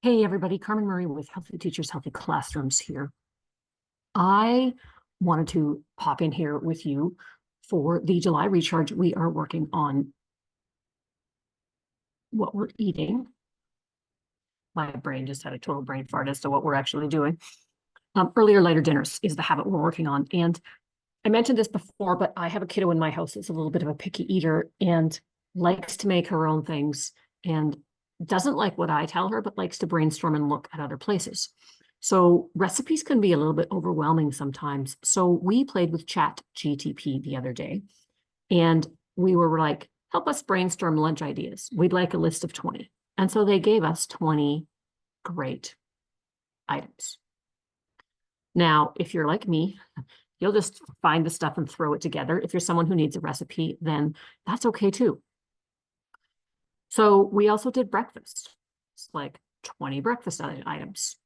Hey, everybody, Carmen Murray with Healthy Teachers, Healthy Classrooms here. I wanted to pop in here with you for the July recharge. We are working on what we're eating. My brain just had a total brain fart as to what we're actually doing. Earlier, lighter dinners is the habit we're working on. And I mentioned this before, but I have a kiddo in my house that's a little bit of a picky eater and likes to make her own things and doesn't like what I tell her, but likes to brainstorm and look at other places. So recipes can be a little bit overwhelming sometimes. So we played with Chat GTP the other day, and we were like, help us brainstorm lunch ideas. We'd like a list of 20. And so they gave us 20 great items. Now, if you're like me, you'll just find the stuff and throw it together. If you're someone who needs a recipe, then that's okay too. So we also did breakfast. It's like 20 breakfast items.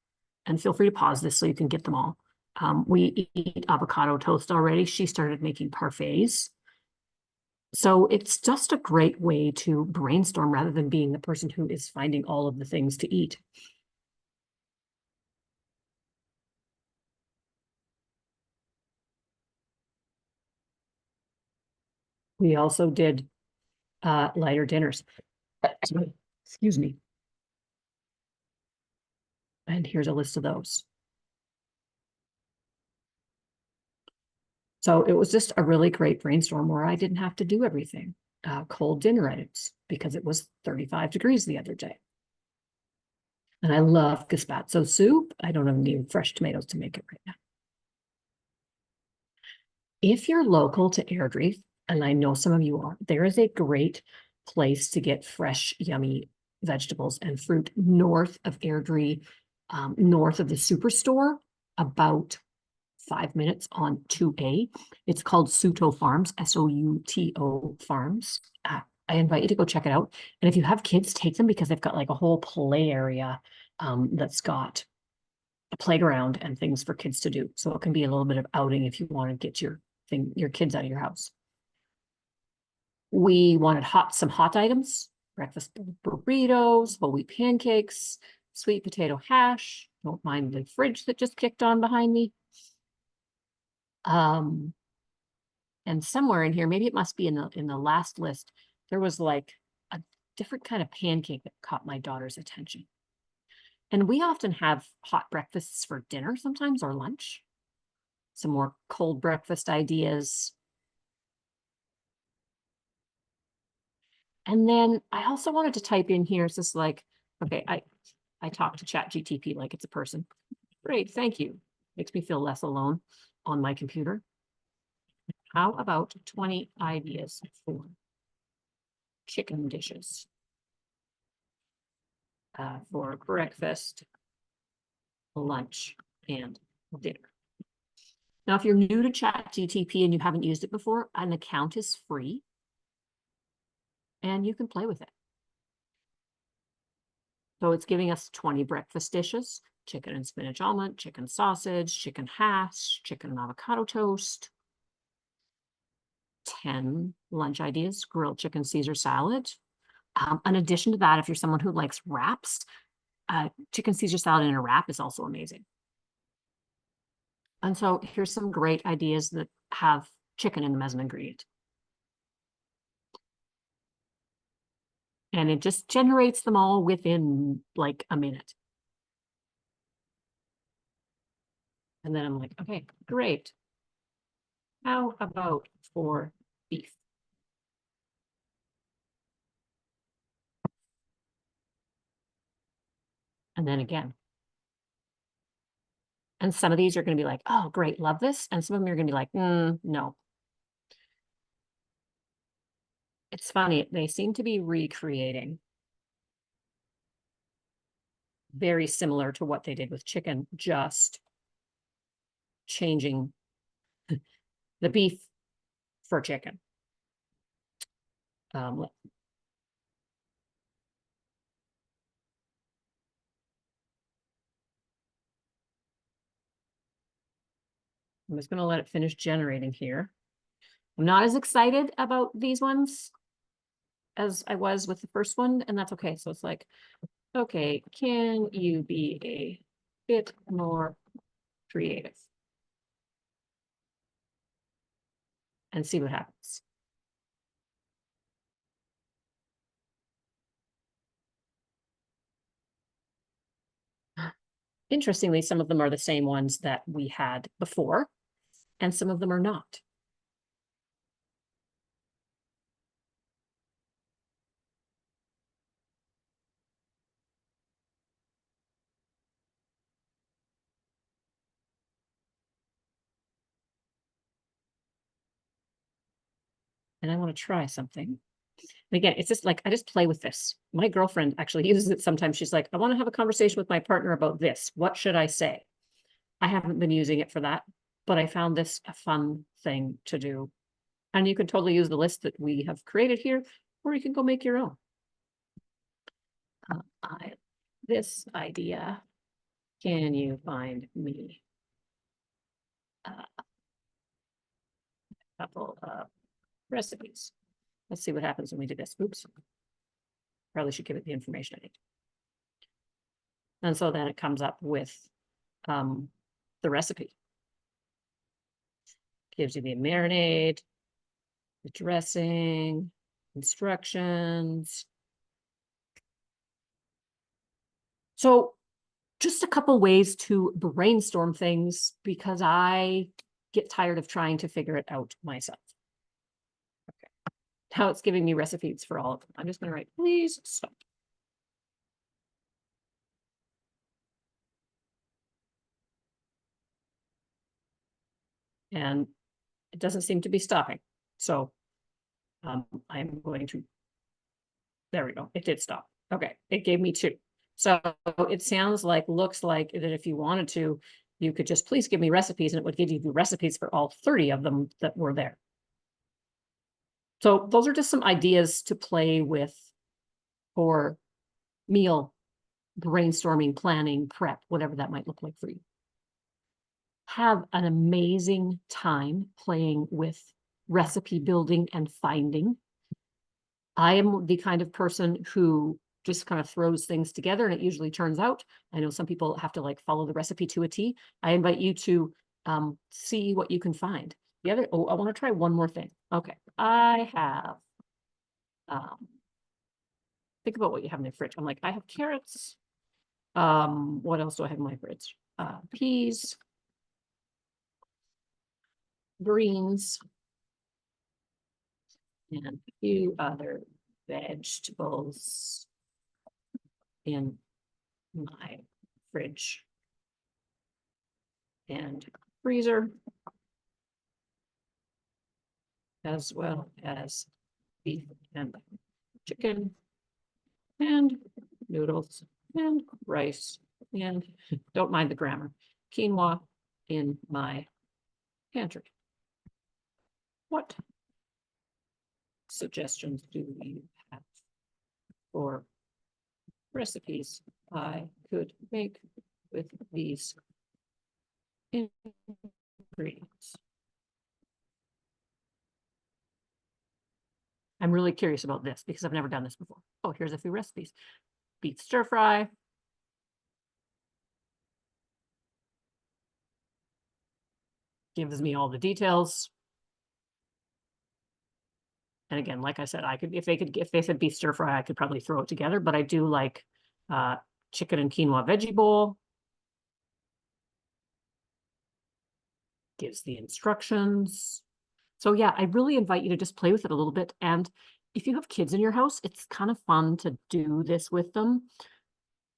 And feel free to pause this so you can get them all. We eat avocado toast already. She started making parfaits. So it's just a great way to brainstorm rather than being the person who is finding all of the things to eat. We also did lighter dinners. Excuse me. And here's a list of those. So it was just a really great brainstorm where I didn't have to do everything. Cold dinner items because it was 35 degrees the other day. And I love gazpacho soup. I don't even need fresh tomatoes to make it right now. If you're local to Airdrie, and I know some of you are, there is a great place to get fresh, yummy vegetables and fruit north of Airdrie, north of the superstore, about 5 minutes on 2A. It's called Souto Farms, Souto Farms. I invite you to go check it out. And if you have kids, take them because they've got like a whole play area that's got a playground and things for kids to do. So it can be a little bit of outing if you want to get your kids out of your house. We wanted some hot items, breakfast burritos, whole wheat pancakes, sweet potato hash. Don't mind the fridge that just kicked on behind me. And somewhere in here, maybe it must be in the last list, there was like a different kind of pancake that caught my daughter's attention. And we often have hot breakfasts for dinner sometimes or lunch. Some more cold breakfast ideas. And then I also wanted to type in here, it's just like, okay, I talk to Chat GTP like it's a person. Great, thank you. Makes me feel less alone on my computer. How about 20 ideas for chicken dishes for breakfast, lunch, and dinner? Now, if you're new to Chat GTP and you haven't used it before, an account is free and you can play with it. So it's giving us 20 breakfast dishes: chicken and spinach omelet, chicken sausage, chicken hash, chicken and avocado toast. 10 lunch ideas: grilled chicken Caesar salad. In addition to that, if you're someone who likes wraps, chicken Caesar salad in a wrap is also amazing. And so here's some great ideas that have chicken in them as an ingredient. And it just generates them all within like a minute. And then I'm like, okay, great. How about for beef? And then again. And some of these are going to be like, oh, great, love this. And some of them are going to be like, no. It's funny. They seem to be recreating very similar to what they did with chicken, just changing the beef for chicken. I'm just going to let it finish generating here. I'm not as excited about these ones as I was with the first one, and that's okay. So it's like okay, can you be a bit more creative? And see what happens. Interestingly, some of them are the same ones that we had before, and some of them are not. And I want to try something. And again, it's just like, I just play with this. My girlfriend actually uses it sometimes. She's like, I want to have a conversation with my partner about this. What should I say? I haven't been using it for that, but I found this a fun thing to do. And you can totally use the list that we have created here, or you can go make your own. This idea, can you find me a couple of recipes? Let's see what happens when we do this. Oops. Probably should give it the information I need. And so then it comes up with the recipe. Gives you the marinade, the dressing, instructions. So just a couple ways to brainstorm things because I get tired of trying to figure it out myself. Okay. Now it's giving me recipes for all of them. I'm just going to write, please stop. And it doesn't seem to be stopping. So I'm going to, there we go. It did stop. Okay. It gave me 2. So it sounds like, looks like that if you wanted to, you could just please give me recipes and it would give you the recipes for all 30 of them that were there. So those are just some ideas to play with for meal brainstorming, planning, prep, whatever that might look like for you. Have an amazing time playing with recipe building and finding. I am the kind of person who just kind of throws things together and it usually turns out. I know some people have to like follow the recipe to a T. I invite you to see what you can find. The other, I want to try one more thing. Okay, I have, think about what you have in the fridge. I'm like, I have carrots. What else do I have in my fridge? Peas, greens, and a few other vegetables in my fridge and freezer, as well as beef and chicken and noodles and rice and don't mind the grammar, quinoa in my pantry. What suggestions do you have for recipes I could make with these ingredients? I'm really curious about this because I've never done this before. Oh, here's a few recipes. Beef stir fry. Gives me all the details. And again, like I said, I could, if they said beef stir fry, I could probably throw it together, but I do like chicken and quinoa veggie bowl. Gives the instructions. So yeah, I really invite you to just play with it a little bit. And if you have kids in your house, it's kind of fun to do this with them.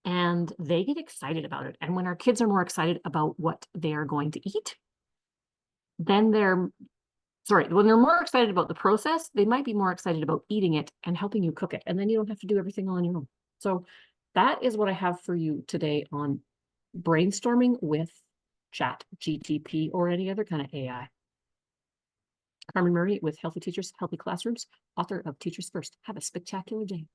And they get excited about it. And when our kids are more excited about what they are going to eat, then when they're more excited about the process, they might be more excited about eating it and helping you cook it. And then you don't have to do everything on your own. So that is what I have for you today on brainstorming with ChatGPT or any other kind of AI. Carmen Murray with Healthy Teachers, Healthy Classrooms, author of Teachers First. Have a spectacular day.